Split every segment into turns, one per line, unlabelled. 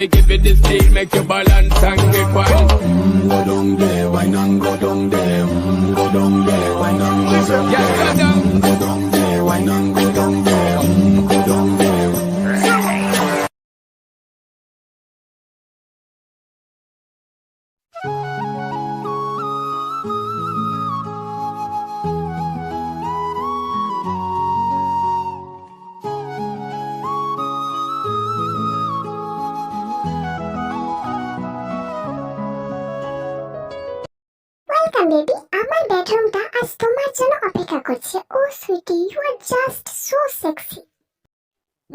me give you the steel, make you balance and grip on.
Go down there, why not go down there? Go down there, why not go down there? Go down there, why not go down there? Go down there.
Welcome baby, আমার বেডরুমটা আজ তোমার জন্য অপেক্ষা করছে। Oh sweetie, you are just so sexy.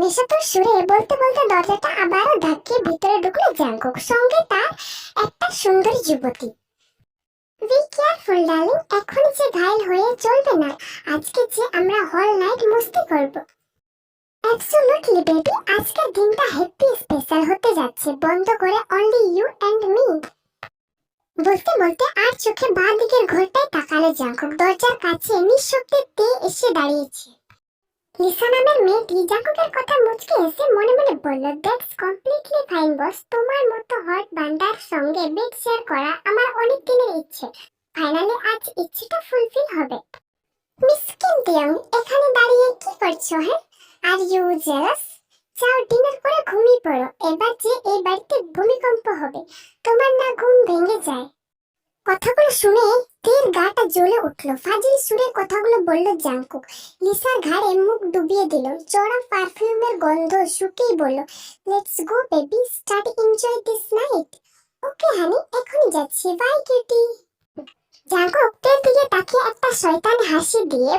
নেশাতুর সুরে বলতে বলতে দরজাটা আবারও ধাক্কিয়ে ভিতরে ঢুকলো জাংকুক, সঙ্গে তার একটা সুন্দরী যুবতী। বি কেয়ারফুল ডার্লিং, এখন যে ঘায়ল হয়ে চলবে না। আজকে যে আমরা হল নাইট মস্তি করব। অ্যাবসলিউটলি বেবি, আজকের দিনটা হ্যাপি স্পেশাল হতে যাচ্ছে। বন্ধ করে অনলি ইউ এন্ড মি। বলতে বলতে আর চোখে বাঁ দিকের ঘরটায় তাকালো জাংকুক। দরজার কাছে নিঃশব্দে এসে দাঁড়িয়েছে। লিসা নামের মেয়েটি জাংকুকের কথা মুচকে এসে মনে মনে বলল, দ্যাটস কমপ্লিটলি ফাইন বস। তোমার মতো হট বান্দার সঙ্গে বেড শেয়ার করা আমার অনেক দিনের ইচ্ছে। ফাইনালি আজ ইচ্ছেটা ফুলফিল হবে। মিস কিন্তিয়াং, এখানে দাঁড়িয়ে কি করছো? হ্যাঁ, আর ইউ জেলাস? যাও ডিনার করে ঘুমিয়ে পড়ো। এবার যে এই বাড়িতে ভূমিকম্প হবে, তোমার না ঘুম ভেঙে যায়। কথাগুলো শুনে তীর গাটা জ্বলে উঠলো। ফাজিল সুরে কথাগুলো বলল জাংকুক। লিসার ঘাড়ে মুখ ডুবিয়ে দিল। চড়া পারফিউমের গন্ধ শুকেই বলল, let's go baby, start enjoy this night. Okay honey, এখনই যাচ্ছি, বাই কিউটি। জাংকুক তের দিকে তাকিয়ে একটা শয়তানি হাসি দিয়ে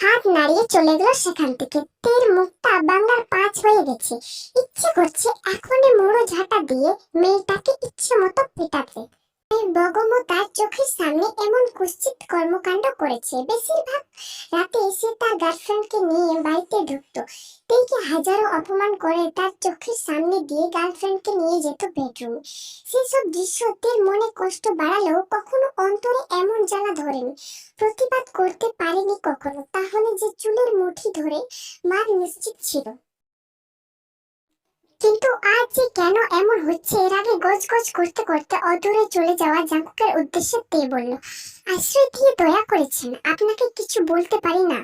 হাত নাড়িয়ে চলে গেল সেখান থেকে। তের মুখটা বাংলার পাঁচ হয়ে গেছে। ইচ্ছে করছে এখনই মোড়ো ঝাঁটা দিয়ে মেয়েটাকে ইচ্ছে মতো পেটাতে। বগমো তার চোখের সামনে এমন কুৎসিত কর্মকাণ্ড করেছে। বেশিরভাগ রাতে সে তার গার্লফ্রেন্ডকে নিয়ে বাড়িতে ঢুকতো। তেকে হাজারো অপমান করে তার চোখের সামনে দিয়ে গার্লফ্রেন্ডকে নিয়ে যেত বেডরুমে। সেসব দৃশ্য তের মনে কষ্ট বাড়ালেও কখনো অন্তরে এমন জ্বালা ধরেনি। প্রতিবাদ করতে পারেনি কখনো। তাহলে যে চুলের মুঠি ধরে মার নিশ্চিত ছিল। কিন্তু আজ যে কেন এমন হচ্ছে, এর আগে গজগজ করতে করতে অদূরে চলে যাওয়া জাংকুকের উদ্দেশ্যে তে বলল, আশ্রয় দিয়ে দয়া করেছেন, আপনাকে কিছু বলতে পারি না।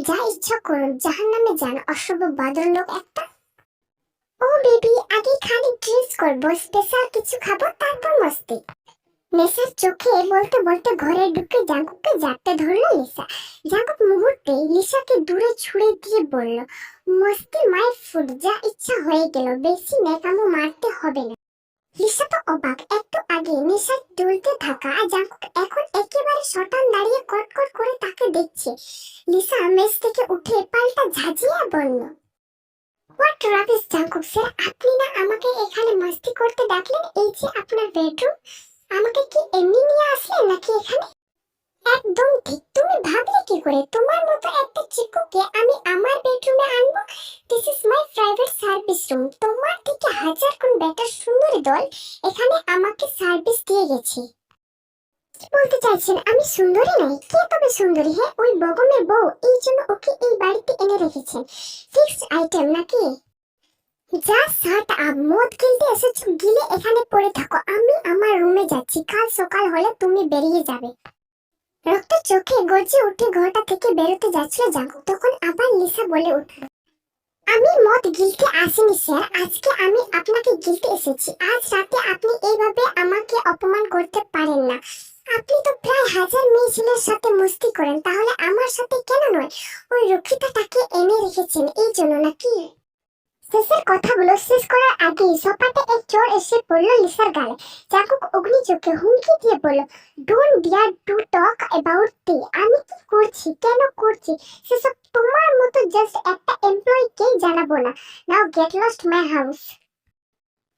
যা ইচ্ছা করুন, জাহান্নামে যান, অসভ্য বাদর লোক একটা। ও বেবি, আগে খালি ড্রিঙ্কস করবো, স্পেশাল কিছু খাবো, তারপর মস্তি। নেশার চোখে বলতে বলতে ঘরে ঢুকে জাংকুককে জাপটে ধরলো লিসা। জাংকুক মুহূর্তে লিসাকে দূরে ছুড়ে দিয়ে বলল, মস্তি মাই ফুড, যা ইচ্ছা হয়ে গেল, বেশি নেকামো মারতে হবে না। লিসা তো অবাক। একটু আগে নেশার দুলতে থাকা জাংকুক এখন একেবারে শটান দাঁড়িয়ে কটকট করে তাকে দেখছে। লিসা মেজ থেকে উঠে পাল্টা ঝাঁঝিয়ে বলল, হোয়াট রাবিশ জাংকুক স্যার, আপনি না আমাকে এখানে মস্তি করতে ডাকলেন? এই যে আপনার বেডরুম, আমাকে কি এমনি নিয়ে আসলে নাকি এখানে? একদম ঠিক। তুমি ভাবলে কি করে তোমার মতো একটা চিকুকে আমি আমার বেডরুমে আনবো? This is my private service room. তোমার থেকে হাজার গুণ বেটার সুন্দরী দল এখানে আমাকে সার্ভিস দিয়ে গেছে। কি বলতে চাইছেন আমি সুন্দরী নই? কে তবে সুন্দরী? হ্যাঁ, ওই বগমের বউ, এই জন্য ওকে এই বাড়িতে এনে রেখেছেন। ফিক্সড আইটেম নাকি? যা শার্ট আপ, মদ গিলতে এসেছো, গিলে এখানে পড়ে থাকো। আমি আমার রুমে যাচ্ছি, কাল সকাল হলে তুমি বেরিয়ে যাবে। রক্ত চোখে গর্জে উঠে ঘরটা থেকে বেরোতে যাচ্ছিল জাংকুক, তখন আবার লিসা বলে উঠল, আমি মদ গিলতে আসিনি স্যার, আজকে আমি আপনাকে গিলতে এসেছি। আজ রাতে আপনি এইভাবে আমাকে অপমান করতে পারেন না। আপনি তো প্রায় 1000 মেয়ে ছেলের সাথে মস্তি করেন, তাহলে আমার সাথে কেন নয়? ওই রক্ষিতাটাকে এনে রেখেছেন এই জন্য নাকি? শেষের কথাগুলো শেষ করার আগেই সপাটে এক চোর এসে পড়ল লিসার গালে। জাংকুক অগ্নি চোখে হুমকি দিয়ে বলল, don't dare to talk about তে। আমি কি করছি, কেন করছি, সেসব তোমার মতো জাস্ট একটা এমপ্লয়িকে জানাবো না। নাও get lost my house.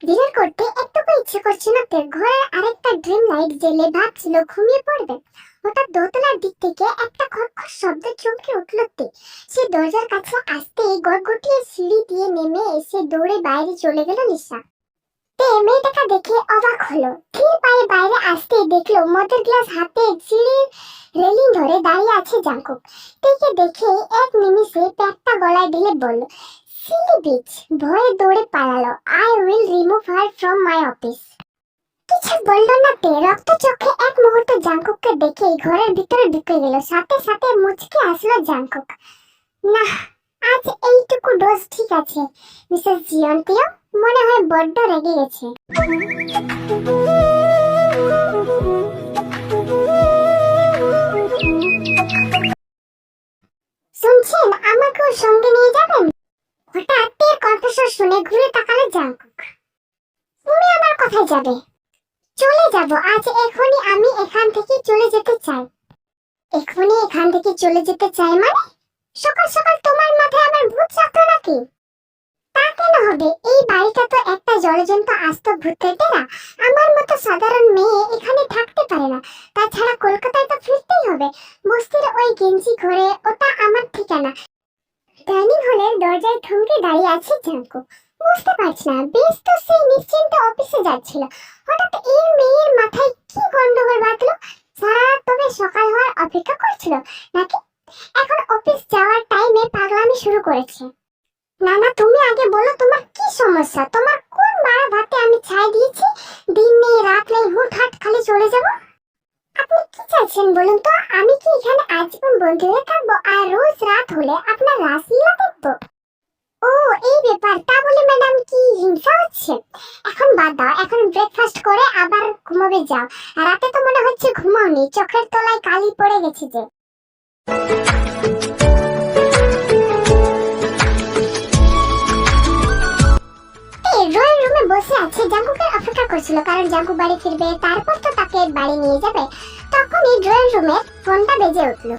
Dinner করতে একটুকু ইচ্ছে করছে না তের। ঘরের আরেকটা ড্রিম লাইট জ্বেলে ভাবছিল ঘুমিয়ে পড়বে। হঠাৎ দোতলার দিক থেকে একটা খটখট শব্দ চমকে উঠল তে। সে দরজার কাছে আসতেই গড়গড়িয়ে সিঁড়ি দিয়ে নেমে এসে দৌড়ে বাইরে চলে গেল লিসা। তে মেয়েটাকে দেখে অবাক হলো। ধীর পায়ে বাইরে আসতেই দেখলো মদের গ্লাস হাতে সিঁড়ির রেলিং ধরে দাঁড়িয়ে আছে জাংকুক। তেকে দেখে এক নিমিষে পেটটা গলায় ঢেলে বলল, সিলি বিচ ভয়ে দৌড়ে পালালো। I will remove her from my office. কিছু বললো না তে রক্ত চোখে এক মুহূর্ত জাংকুককে দেখেই ঘরের ভিতরে ঢুকে গেল। সাথে সাথে মুচকে আসলো জাংকুক। না, আজ এইটুকু ডোজ ঠিক আছে। মিসেস জিয়ন্তিও মনে হয় বড্ড রেগে গেছে। শুনছেন, আমাকেও সঙ্গে নিয়ে যাবেন? হঠাৎ তের কণ্ঠস্বর শুনে ঘুরে তাকালো জাংকুক। তুমি আমার কোথায় যাবে? চলে যাব আজ, এখনই আমি এখান থেকে চলে যেতে চাই। এখনই এখান থেকে চলে যেতে চাই মানে? সকাল সকাল তোমার মাথায় আমার ভূত চাপলো নাকি? তা কেন হবে? এই বাড়িটা তো একটা জলজন্ত আস্ত ভূতের ডেরা। আমার মতো সাধারণ মেয়ে এখানে থাকতে পারে না। তাছাড়া কলকাতায় তো ফিরতেই হবে। বস্তির ওই গেঞ্জি ঘরে, ওটা আমার ঠিকানা। ডাইনিং হলের দরজায় থমকে দাঁড়িয়ে আছে জাংকু। বুঝতে পারছি না, বেশ তো সেই নিশ্চিন্তে অফিসে যাচ্ছিল, হঠাৎ এই মেয়ের মাথায় কি গন্ডগোল বাঁধলো? সারা রাত তবে সকাল হওয়ার অপেক্ষা করছিল নাকি এখন অফিস যাওয়ার টাইমে পাগলামি শুরু করেছে? না না, তুমি আগে বলো তোমার কি সমস্যা? তোমার কোন মারা ভাতে আমি ছাই দিয়েছি? দিন নেই রাত নেই, হুটহাট খালি চলে যাব। আপনি কি চাইছেন বলুন তো? আমি কি এখানে আজীবন বন্দী হয়ে থাকবো আর রোজ রাত হলে আপনার রাসলীলা দেখবো? ও এই ব্যাপার। তা বলে ম্যাডাম কি হিংসা হচ্ছে? এখন বাদ দাও, এখন ব্রেকফাস্ট করে আবার ঘুমাবে যাও। রাতে তো মনে হচ্ছে ঘুমাওনি, চোখের তলায় কালি পড়ে গেছে যে। ড্রয়িং রুমে বসে আছে, জাংকুকের অপেক্ষা করছিল, কারণ জাংকুক বাড়ি ফিরবে, তারপর তো তাকে বাড়ি নিয়ে যাবে। তখনই ড্রয়িং রুমে ফোনটা বেজে উঠল।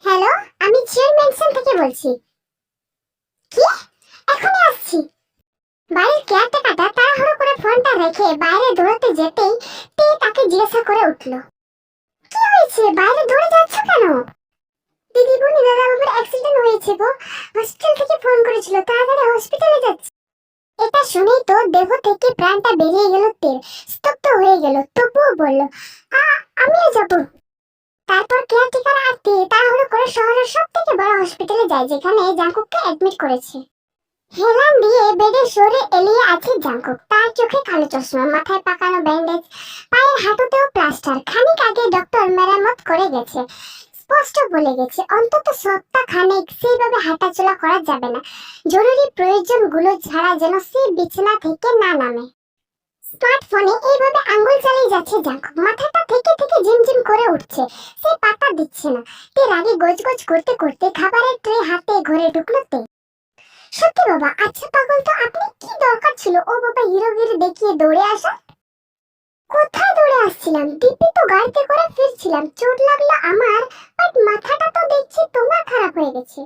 হ্যালো, আমি চেয়ারম্যানসন থেকে বলছি। কি? এখনই আসছি। বাড়ির কেয়ারটেকারটা তাড়াহুড়ো করে ফোনটা রেখে বাইরে দৌড়াতে যেতেই তে তাকে জিজ্ঞাসা করে উঠল, কি হয়েছে? বাইরে দৌড়ে যাচ্ছ কেন? দিদিমণি, দাদা বাবুর অ্যাক্সিডেন্ট হয়েছে গো, হসপিটাল থেকে ফোন করেছিল, তাড়াতাড়ি হসপিটালে যাচ্ছি। এটা শুনেই তো দেহ থেকে প্রাণটা বেরিয়ে গেল তের, স্তব্ধ হয়ে গেল। তবুও বলল, আমিও যাব। তারপর কেয়ারটেকার আর তে তাড়াহুড়ো করে শহরের সব থেকে বড় হসপিটালে যায়, যেখানে জাংকুককে অ্যাডমিট করেছে। হেলান দিয়ে বেডের সরে এলিয়ে আছে জাংকুক। তার চোখে কালো চশমা, মাথায় পাকানো ব্যান্ডেজ, পায়ের হাঁটুতেও প্লাস্টার। খানিক আগে ডক্টর মেরামত করে গেছে, স্পষ্ট বলে গেছে অন্তত সপ্তাহ খানেক সেইভাবে হাঁটাচলা করা যাবে না। জরুরি প্রয়োজনগুলো ছাড়া যেন সে বিছানা থেকে না নামে। স্মার্টফোনে এইভাবে আঙ্গুল চালিয়ে যাচ্ছে জাংকুক। মাথাটা থেকে থেকে ঝিমঝিম করে উঠছে, সে পাতা দিচ্ছে না। তে রাগে গজগজ করতে করতে খাবারের ট্রে হাতে ঘরে ঢুকলো তে। সত্যি বাবা, আচ্ছা পাগল তো আপনি, কি দরকার ছিল ও বাবা হিরোগিরি দেখিয়ে দৌড়ে আসা? কোথায় দৌড়ে আসছিলাম? দিব্যি তো গাড়িতে করে ফিরছিলাম, চোট লাগলো আমার, বাট মাথাটা তো দেখছি তোমার খারাপ হয়ে গেছে।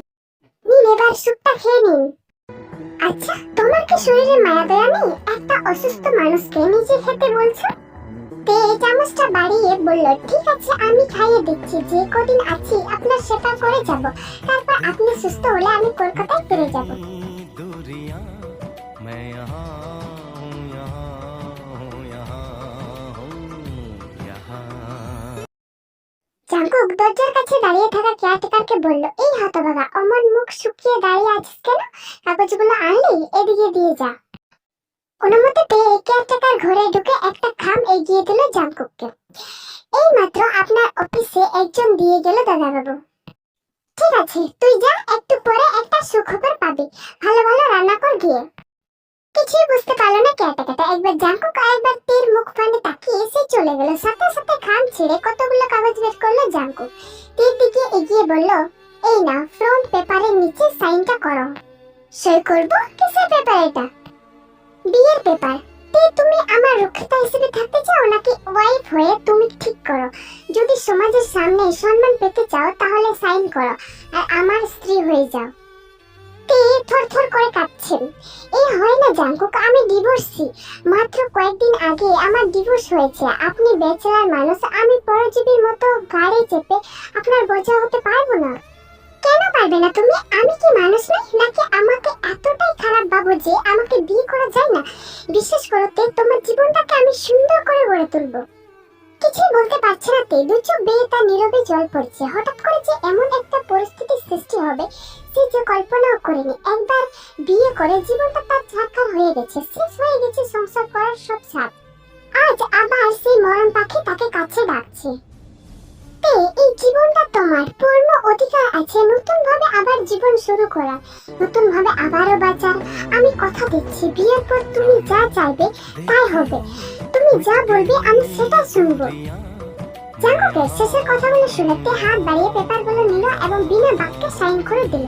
নিন এবার স্যুপটা খেয়ে নিন। আচ্ছা, তোমার কি শরীরে মায়া দয়া নেই? একটা অসুস্থ মানুষকে নিজে খেতে বলছো? তে চামচটা বাড়িয়ে বলল, ঠিক আছে আমি খাইয়ে দিচ্ছি, যে কদিন আছি আপনার সেবা করে যাব, তারপর আপনি সুস্থ হলে আমি কলকাতায় ফিরে যাব। জাংকুক দরজার কাছে দাঁড়িয়ে থাকা কেয়ারটেকারকে বলল, এই হতভাগা, অমন মুখ শুকিয়ে দাঁড়িয়ে আছিস কেন? কাগজগুলো আনলি, এদিকে দিয়ে যা। অনুমতি পেয়ে কেয়ারটেকার ঘরে ঢুকে একটা খাম এগিয়ে দিল জাংকুককে। এই মাত্র আপনার অফিসে একজন দিয়ে গেল দাদাবাবু। ঠিক আছে তুই যা, একটু পরে একটা সুখবর পাবি, ভালো ভালো রান্না কর গিয়ে। কিছুই বুঝতে পারলো না কেয়ারটেকারটা, একবার জাংকুক আর একবার তীর মুখ ফানে তাকিয়ে সে চলে গেল। সাথে সাথে খাম ছেড়ে কতগুলো কাগজ বের করলো জাংকুক। তীর দিকে এগিয়ে বলল, এই না, ফ্রন্ট পেপারের নিচে সাইনটা করো। সই করবো? কিসের পেপার এটা? বিয়ের পেপার। তুমি আমার রক্ষিতা হিসেবে থাকতে চাও নাকি ওয়াইফ হয়ে? তুমি ঠিক করো। যদি সমাজের সামনে সম্মান পেতে চাও তাহলে সাইন করো আর আমার স্ত্রী হয়ে যাও। থরথর করে কাঁপছেন। এই হয় না জাংকুক, আমি ডিভোর্সি। মাত্র কয়েকদিন আগে আমার ডিভোর্স হয়েছে। আপনি ব্যাচেলার মানুষ, আমি পরজীবীর মতো গাড়ি চেপে আপনার বোঝা হতে পারবো না। কেন পারবে না তুমি? আমি কি মানুষ নই নাকি আমাকে এতটাই খারাপ ভাবো যে আমাকে বিয়ে করা যায় না? বিশ্বাস করো তে, তোমার জীবনটাকে আমি সুন্দর করে গড়ে তুলবো। কিছুই বলতে পারছে না তে, দু চোখ বেয়ে তার নীরবে জল পড়ছে। হঠাৎ করে যে এমন একটা পরিস্থিতির সৃষ্টি হবে সে যে কল্পনাও করেনি। একবার বিয়ে করে জীবনটা তার ছাড়খার হয়ে গেছে, শেষ হয়ে গেছে সংসার করার সব স্বাদ। আজ আবার সেই মরণ পাখি তাকে কাছে ডাকছে। তে, এই জীবনটা তোমার, পূর্ণ অধিকার আছে নতুন ভাবে আবার জীবন শুরু করার, নতুন ভাবে আবারও বাঁচার। আমি কথা দিচ্ছি, বিয়ের পর তুমি যা চাইবে তাই হবে, তুমি যা বলবে আমি সেটা শুনবো। জাঙ্কুকের শেষের কথাগুলো শুনে তে হাত বাড়িয়ে পেপারগুলো নিল এবং বিনা বাক্যে সাইন করে দিল।